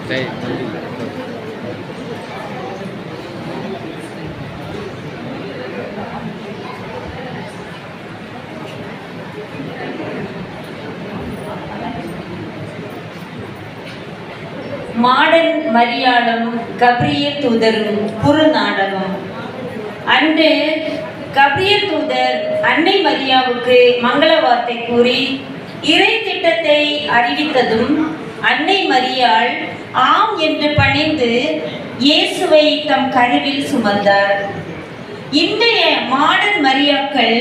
Modern மரியாளும் கப்ரியேல் தூதரும் குறுநாடகம். அன்று கப்ரியேல் தூதர் அன்னை மரியாவுக்கு மங்கள வார்த்தை கூறி இறை திட்டத்தை அறிவித்ததும் அன்னை மரியாள் ஆம் என்று பணிந்து இயேசுவை தம் கருவில் சுமந்தார். இன்றைய மாடன் மரியாக்கள்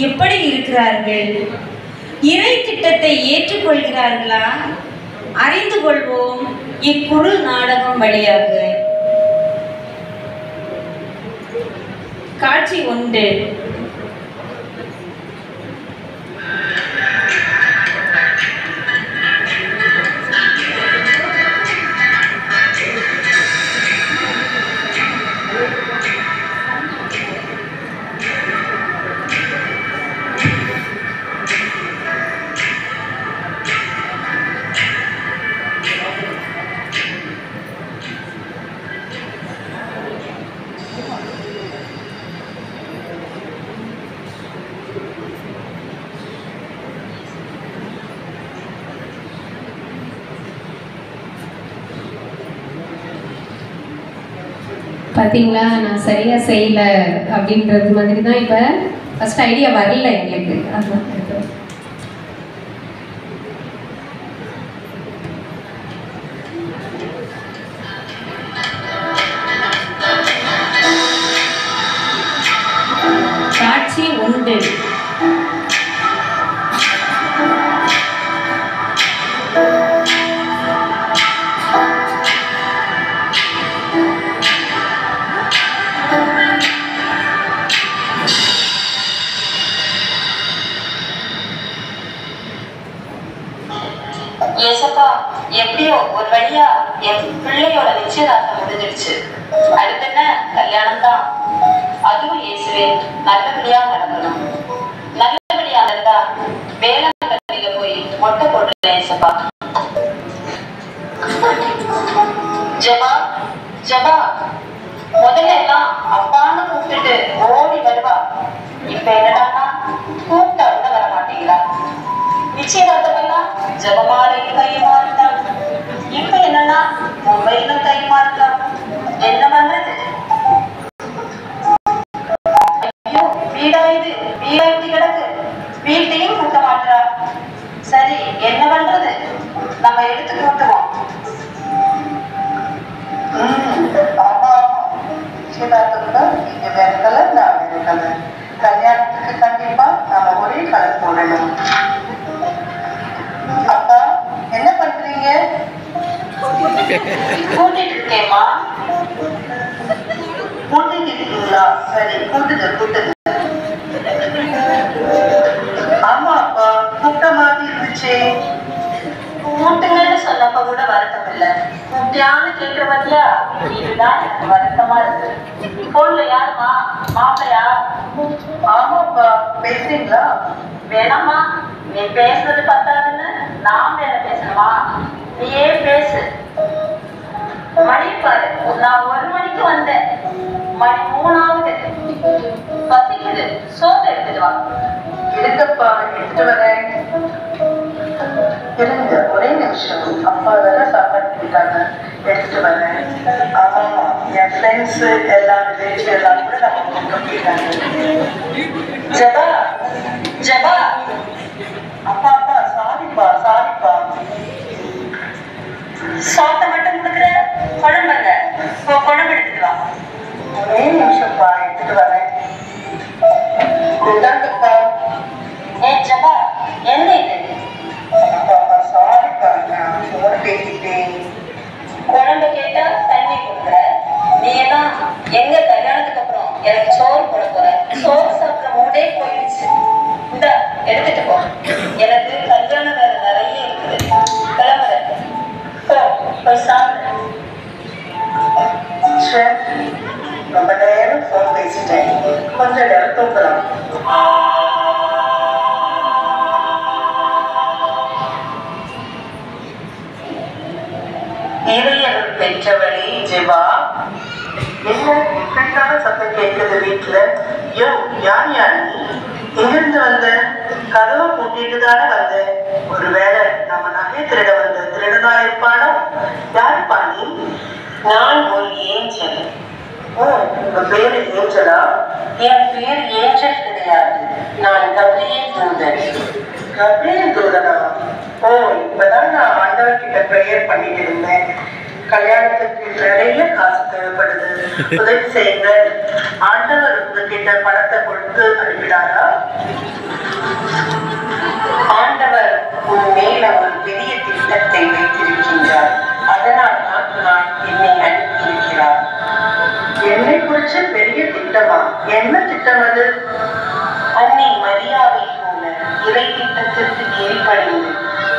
எப்படி இருக்கிறார்கள்? இறை திட்டத்தை ஏற்றுக்கொள்கிறார்களா? அறிந்து கொள்வோம் இக்குறு நாடகம் வழியாக. காட்சி 1. பார்த்தீங்களா, நான் சரியாக செய்யலை அப்படின்றது மாதிரி தான் இப்போ ஃபஸ்ட் ஐடியா வரல எங்களுக்கு. அதுதான் காட்சி 1. ஏசப்பா, எப்படியோ ஒரு வழியா என் பிள்ளையோட நிச்சயதார்த்தம் முடிஞ்சிடுச்சு. அடுத்து என்ன, கல்யாணம் தான். அதுவும் இயேசுவே நல்லபடியா நடக்கணும். நல்லபடியா நடந்தா வேளாங்கண்ணில போய் மொட்டை போடுறேன் ஏசப்பா. ஜபா ஜபா முதல்ல எல்லாம் அப்பான்னு கூப்பிட்டுட்டு ஓடி வருவா. இப்ப என்னடான்னா கூப்பிட்டா கூட வர மாட்டேங்கிறா. நிச்சயதார்த்தம் எல்லாம் ஜபமாலையும் கையுமாறிட்டான். இப்ப என்னன்னா மொபைலும் கையுமாறிட்டான். என்ன பண்றது? ஐயோ, வீடா இது, வீடா இப்படி கிடக்கு, வீட்டையும் கூட்ட மாட்டா. சரி, என்ன பண்றது? நம்ம எடுத்து கூட்டுவோம். ஆமா ஆமா, நிச்சயதார்த்தத்துல நீங்க வேற கலர், நான் வேற கலர். கல்யாணத்துக்கு கண்டிப்பா நாம ஒரே கலர் போடணும். அப்பா, என்ன பண்றீங்க? கூட்டிட்டு இருக்கேம்மா. கூட்டிட்டு இருக்கீங்களா? சரி, கூட்டுங்க. ஆமா அப்பா, கூட்ட மாதிரி இருந்துச்சு. கூட்டுங்கன்னு சொன்னப்ப கூட வருத்தம் இல்ல. கூட்டியான்னு கேட்கிற மாதிரியா, இதுதான் எனக்கு வருத்தமா இருக்கு. போன்ல யாருமா? மாப்பிளையா? ஆமாப்பா, பேசுறீங்களா? வேணாமா, நீ பேசுறது பத்தாதுன்னு நான் வேற பேசணுமா? நீயே பேசு. மணி பாரு, நான் 1 மணிக்கு வந்தேன், மணி 3 ஆகுது. பசிக்குது, சோப்பு எடுத்துட்டு வா. இருக்கப்பா, எடுத்துட்டு வரேன். இருங்க, ஒரே நிமிஷம். அப்பா வேற சாப்பாடு போயிட்டாங்க, எடுத்துட்டு வரேன். ஆமா, என் ஃப்ரெண்ட்ஸ் எல்லாம் ரிலேட்டிவ் எல்லாம் கூட நம்ம கூப்பிட்டாங்க. ஜபா ஜபா. அப்பா சாரிப்பா. சாப்பிட்ட மட்டும் கொடுக்குற, குழம்புங்க. குழம்பு எடுத்துட்டு வா. ஒரே நிமிஷம்ப்பா, எடுத்துட்டு வரேன். இந்தாங்கப்பா. ஜபா, என்ன இது? அப்பா சாரிப்பா, நான் போன பேசிட்டேன். குழம்பு கேட்டா தண்ணி கொடுக்குற. நீ எல்லாம் எங்க கல்யாணத்துக்கு அப்புறம் எனக்கு சோறு போட போற? சோறு சாப்பிட்ற மூடே போயிடுச்சு. இந்த எடுத்துட்டு போ. எனக்கு கல்யாணம் வேற நிறைய இருக்குது. கிளம்புறேன். போய் சாப்பிடு. ரொம்ப நேரம் போன் பேசிட்டேன், கொஞ்ச நேரம் தூக்கலாம். இறையருள் பெற்றவளே ஜெபா. என்ன இப்படிக்கான சத்தம் கேட்குது வீட்டுல? யோ, யார் யார் நீ? எங்கிருந்து வந்த? கதவை பூட்டிட்டு தானே வந்த. ஒருவேளை நம்ம நகை திருட வந்த திருடனா இருப்பானோ? யாருப்பா நீ? நான் ஒரு ஏஞ்சல். ஓ, உங்க பேரு ஏஞ்சலா? என் பேர் ஏஞ்சல் கிடையாது, நான் கப்ரியேல் தூதன். கப்ரியேல் தூதனா? ஓ, இப்பதான் நான் ஆண்டவர்கிட்ட ப்ரேயர் பண்ணிட்டு இருந்தேன். கல்யாணத்துக்கு நிறைய காசு தேவைப்படுது, உதவி செய்யுங்க. ஆண்டவர் உங்ககிட்ட பணத்தை கொடுத்து அனுப்பினாரா? ஆண்டவர் உன் மேல ஒரு பெரிய திட்டத்தை வைத்திருக்கின்றார், அதனால் தான் நான் என்னை அனுப்பியிருக்கிறார். என்னை குறிச்சு பெரிய திட்டமா? என்ன திட்டம் அது? அன்னை மரியாதை போல இறை திட்டத்திற்கு கீழ்ப்படிந்து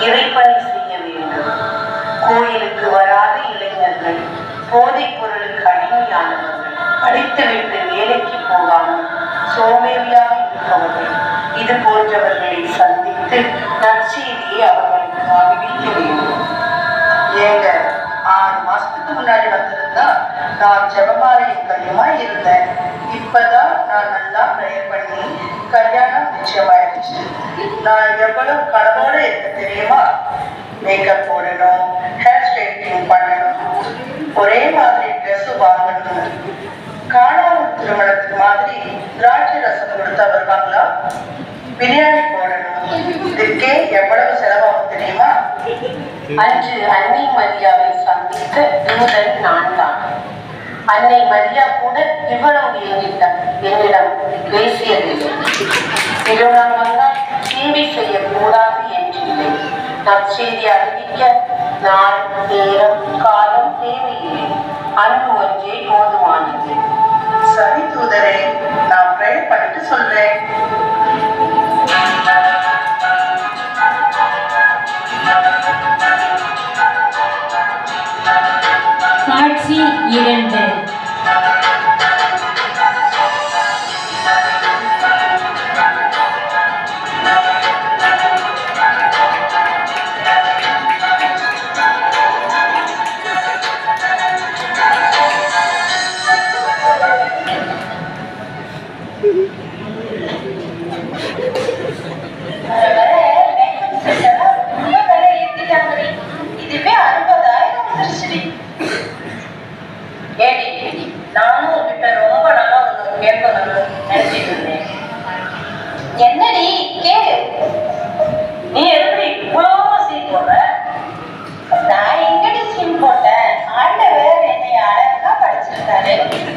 இறைப்பணி செய்ய வேண்டும். கோயிலுக்கு வராத இளைஞர்கள், போதைப் பொருளுக்கு அடிமையானவர்கள், படித்துவிட்டு வேலைக்கு போகாமல் சோம்பேறியாக இருப்பவர்கள், இது போன்றவர்களை சந்தித்து நற்செய்தியை அவர்களுக்கு அறிவிக்க வேண்டும். ஏங்க, 6 மாசத்துக்கு முன்னாடி வந்திருந்தா நான் ஜெபமாலையும் கையுமா இருந்தேன். இப்பதான் நான் நல்லா ப்ரேயர் பண்ணி கல்யாணம் நிச்சயமாயிடுச்சு. நான் எவ்வளவு கனவோட இருக்க தெரியுமா? மேக்கப் போடணும், ஹேர் ஸ்ட்ரைட்டிங் பண்ணணும், ஒரே மாதிரி ட்ரெஸ் வாங்கணும், காணாமல் திருமணத்துக்கு மாதிரி திராட்சை ரசம் கொடுத்தா வருவாங்களா, பிரியாணி போடணும். இதுக்கே எவ்வளவு செலவாகும் தெரியுமா? அன்று அன்னை மரியாவை சந்தித்த தூதன் நான் தான். அன்னை மரியா கூட இவ்வளவு என்னிடம் பேசியதில்லை. திருமணம் வந்தால் சேவை செய்யக்கூடாது என்றில்லை. நற்செய்தி அறிவிக்க நாள், நேரம், காலம் தேவையில்லை, அன்பு ஒன்றே போதுமானது. சரி தூதரே, நான் ப்ரேயர் பண்ணிட்டு சொல்றேன். காட்சி 2. இதுவே 60,000 வந்துருச்சு. ஏடி, நானும் உங்ககிட்ட ரொம்ப நாளா ஒன்று கேட்கணும்னு நினைச்சிட்டு இருந்தேன். என்னடி கேளு. நீ எப்படி இவ்வளவு சீன் போடுற? நான் எங்கடி சீன் போட்டேன்? ஆண்டவர் என்னை அழகா படிச்சிருக்காரு,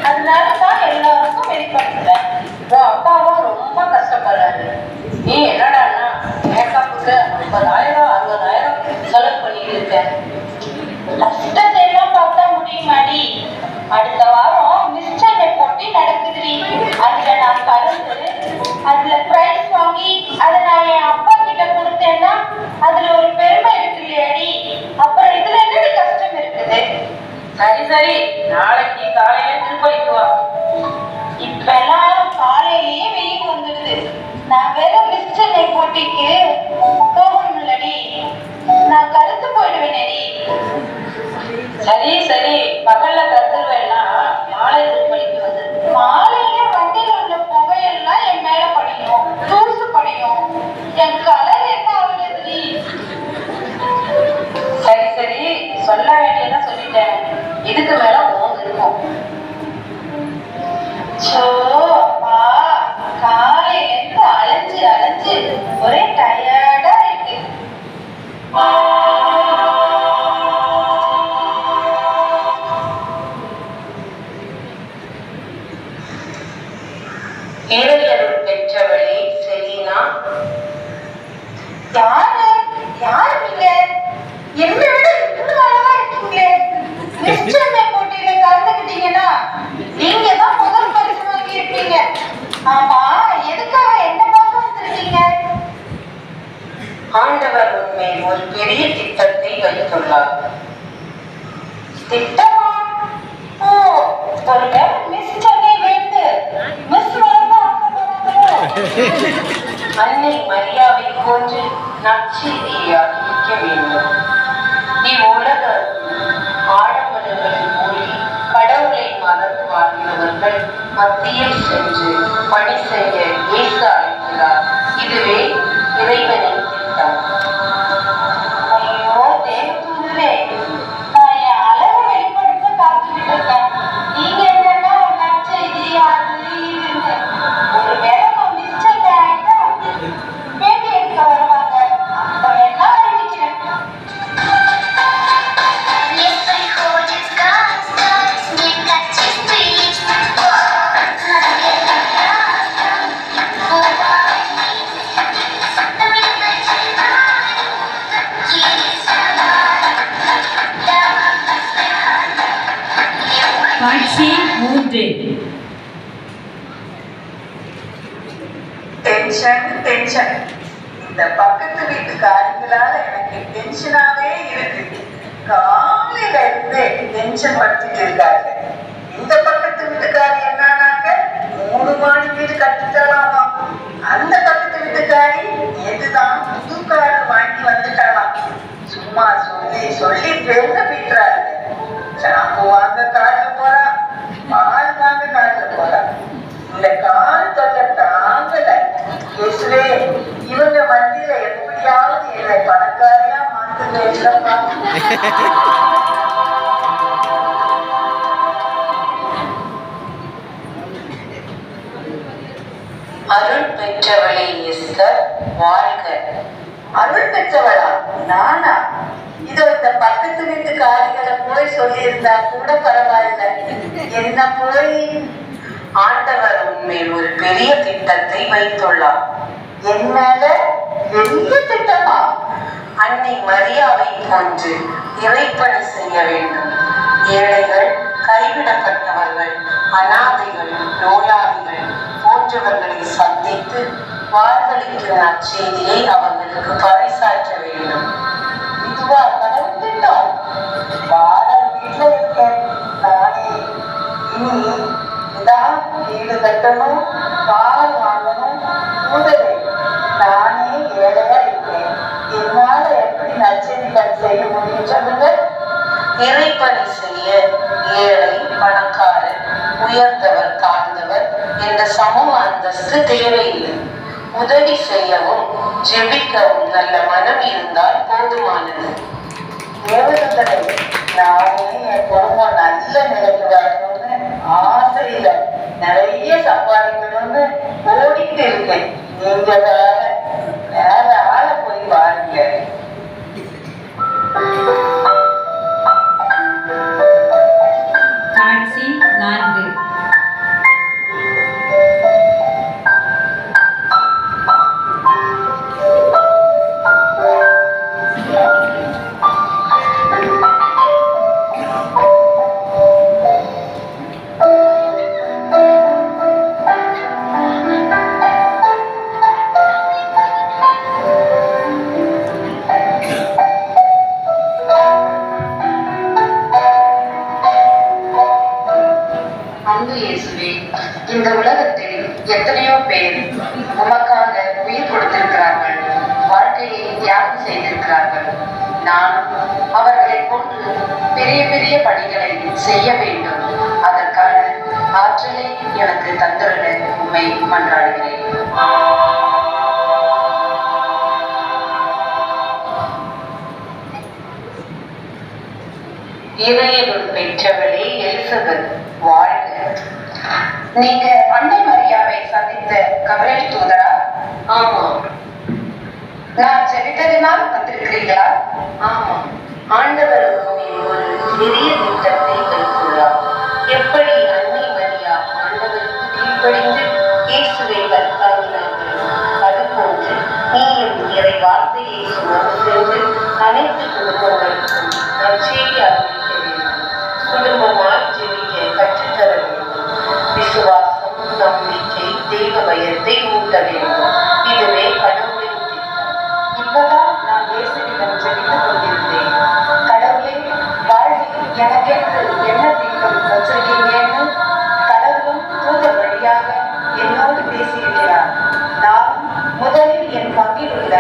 அதனால தான் எல்லாருக்கும் வெளிப்படுத்துறேன். உன் அப்பாவும் ரொம்ப கஷ்டப்படுறாரு. நீ என்னடான்னா மேக்கப்புக்கு 50,000 60,000 செலவு பண்ணிட்டு இருக்க. கஷ்டத்தை எல்லாம் பார்த்தா முடியுமாடி? அடுத்த வாரம் மிஸ் சென்னை போட்டி நடக்குதுடி. அதுல நான் கலந்து அதுல பிரைஸ் வாங்கி அதை நான் என் அப்பா கிட்ட கொடுத்தேன்னா அதுல ஒரு பெருமை இருக்கு இல்லையாடி? அப்புறம் இதுல என்னடி கஷ்டம் இருக்குது? சரி சரி, நாளைக்கு காலையில திருப்பதிக்கு வா. இப்பெல்லாம் காலையிலேயே வெயில் வந்துடுது. நான் வேற மிஸ் சென்னை போட்டிக்கு போகணும்லடி, நான் கருத்து போயிடுவேனேடி. சரி சரி, பகல்ல கருத்துருவேன்னா மாலை திருப்பதிக்கு வந்து. மாலையில வண்டியில் உள்ள புகையெல்லாம் என் மேல படியும், தூசு படியும். என் கலர் என்ன ஆகுதுடி? சரி சரி, சொல்ல வேண்டியதான் சொல்லிட்டேன். இதுக்கு மேல ஓங்க இருக்கும். காலையில இருந்து அலைஞ்சு அலைஞ்சு ஒரே டயர்டா இருக்கு. இறையருள் பெற்றவளே செலீனா. யாரு யாரு நீங்க? என்ன விட இவ்வளவு அழகா இருக்கீங்களே. மிஸ் சென்னை போட்டியில கலந்துக்கிட்டீங்கன்னா நீங்க தான் முதல் பரிசு வாங்கி இருப்பீங்க. ஆமா, எதுக்காக என்ன பார்க்க வந்திருக்கீங்க? ஆண்டவர் உண்மையில் ஒரு பெரிய திட்டத்தை வைத்துள்ளார். திட்டமா? ஓ, ஒருவேளை மிஸ் சென்னை வேண்டு மிஸ் வேண்டாம் அன்னை மரியாவை போன்று நற்செய்தியை அறிவிக்க வேண்டும். இவ்வுலக மத்தியில் சென்று பணி செய்ய இயேசு அழைக்கிறார். இதுவே இறைவனின் திட்டம். ஐயோ தேவதூதரே, நான் என் அழகை வெளிப்படுத்த காத்துக்கிட்டு இருக்கேன். நீங்க என்னன்னா நற்செய்தி அது இதுன்னு ஒரு வேலை மிஸ்டேக் ஆயிட்டா பேட்டி எடுக்க வருவாங்க. அப்ப என்ன அறிவிக்கிறேன். காட்சி 3. டென்ஷன். இந்த பக்கத்து வீட்டுக்காரங்களால எனக்கு டென்ஷனாவே இருக்கு. காலையில இருந்து டென்ஷன் படுத்திட்டு இருக்காங்க. இந்த பக்கத்து வீட்டுக்காரி என்னன்னாக்க 3 மாடி வீடு கட்டிட்டாலாமா. அந்த பக்கத்து வீட்டுக்காரி எதுதான் புது கார் வாங்கி வந்துட்டாலாம். சும்மா சொல்லி பெருங்க போயிட்டுறாங்க. ஷாம்பு வாங்க கார்ல போறா, பால் வாங்க கார்ல போறா. இந்த கார் தொல்லை தாங்கல. இயேசுவே, இவங்க மத்தியில எப்படியாவது என்னை பணக்காரியா மாத்துங்க இல்லப்பா. அருள் பெற்றவளே எஸ்தர் வாழ்க. அருள் பெற்றவளா? நானா? இதோ இந்த பக்கத்து வீட்டுக்காரிகளை போய் சொல்லி இருந்தா கூட பரவாயில்ல. என்ன போய் ஆண்டவர் உண்மையில் ஒரு பெரிய திட்டத்தை வைத்துள்ளார். என்னால பெரிய திட்டமா? அன்னை மரியாவை போன்று இறைப்பணி செய்ய வேண்டும். ஏழைகள், கைவிடப்பட்டவர்கள், அனாதைகள், நோயாளிகள் போன்றவர்களை சந்தித்து வாழ்வளிக்கும் நற்செய்தியை அவர்களுக்கு பறைசாற்ற வேண்டும். இதுவா கடவுள் திட்டம்? வாடகை வீட்டுல இருக்கேன் நானே. இனி இதான் வீடு கட்டணும், கார் வாங்கணும், உதவி. நானே ஏழையா இருக்கேன். என்னால எப்படி நற்செய்திகள் செய்ய முடியும் சொல்லுங்க? இறைப்பணி செய்ய ஏழை, பணக்காரர், உயர்ந்தவர், தாழ்ந்தவர் என்ற சமூக அந்தஸ்து தேவையில்லை. உதவி செய்யவும் ஜெபிக்கவும் நல்ல மனம் இருந்தால் போதுமானது. தேவதூதரை, நானே என் குடும்பம் நல்ல நிலைக்கு வரணும்னு ஆசையில நிறைய சம்பாதிக்கணும்னு ஓடிட்டு இருக்கேன். நீங்க வேற ஆளை போய் பாருங்க. காட்சி 4. அன்பு இயேசுவே, இந்த உலகத்தில் எத்தனையோ பேர் உமக்காக உயிர் கொடுத்திருக்கிறார்கள், வாழ்க்கையை தியாகம் செய்திருக்கிறார்கள். நான் அவர்களை போன்று பெரிய பெரிய பணிகளை செய்ய வேண்டும். அதற்கான ஆற்றலை எனக்கு தந்துள்ள உம்மை மன்றாடுகிறேன். இறையருள் பெற்றவளே எலிசபெத் வாழ்க. நீங்க அன்னை மரியாவை சந்தித்த கபிரியேல் தூதரா? ஆமா. நான் ஜெபித்ததினால் வந்திருக்கிறீங்களா? ஆமா. ஆண்டவர் ஒரு பெரிய திட்டத்தை வைத்துள்ளார். எப்படி அன்னை மரியா ஆண்டவருக்கு கீழ்ப்படிந்து இயேசுவை கற்காங்கினார்கள், அதுபோன்று நீயும் இறை வார்த்தையை சுமந்து சென்று அனைத்து குடும்பங்களுக்கும் நற்செய்தி அறிவிக்க வேண்டும். குடும்பமாய் ஜெபிக்க கற்றுத்தர வேண்டும். விசுவாசம், நம்பிக்கை, தெய்வ பயத்தை ஊட்ட வேண்டும். இதுவே கடவுளின் திட்டம். இப்பதான் நான் இயேசுவிடம் ஜெபித்துக் கொண்டிருந்தேன். கடவுளே, வாழ்வில் எனக்கென்று என்ன திட்டம் வச்சிருக்கீங்கன்னு கடவுளும் தூதர் வழியாக என்னோடு பேசியிருக்கிறார். நான் முதலில் என் பங்கில் உள்ள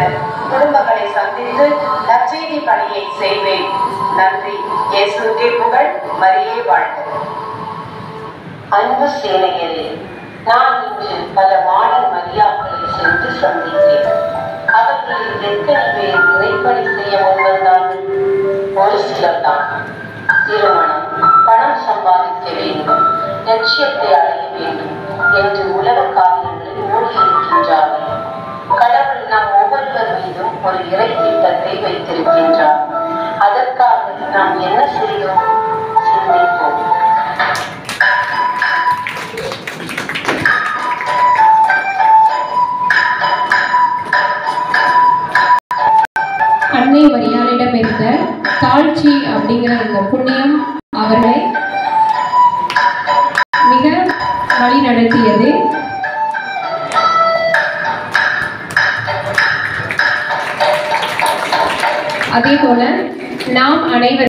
குடும்பங்களை சந்தித்து நற்செய்தி பணியை செய்வேன். நன்றி. இயேசுவுக்கே புகழ். மரியே வாழ்க. அன்பு சேனையரே, நான் இன்று பல மாடல் மரியாக்களை சென்று சந்தித்தேன். அவர்களில் எத்தனை பேர் இறைப்பணி செய்ய முன்வந்தார்கள்? ஒரு சிலர் தான். திருமணம், பணம் சம்பாதிக்க வேண்டும், லட்சியத்தை அடைய வேண்டும் என்று உலக காரியங்களில் மூழ்கியிருக்கின்றார்கள். கடவுள் நம் ஒவ்வொருவர் மீதும் ஒரு இறை திட்டத்தை வைத்திருக்கின்றார். அதற்காக நாம் என்ன செய்தோம்? சிந்திப்போம். அன்னை மரியாளிடம் இருந்த தாழ்ச்சி அப்படிங்கிற இந்த புண்ணியம் அவர்களை மிக வழி நடத்தியது. அதே போல நாம் அனைவரும்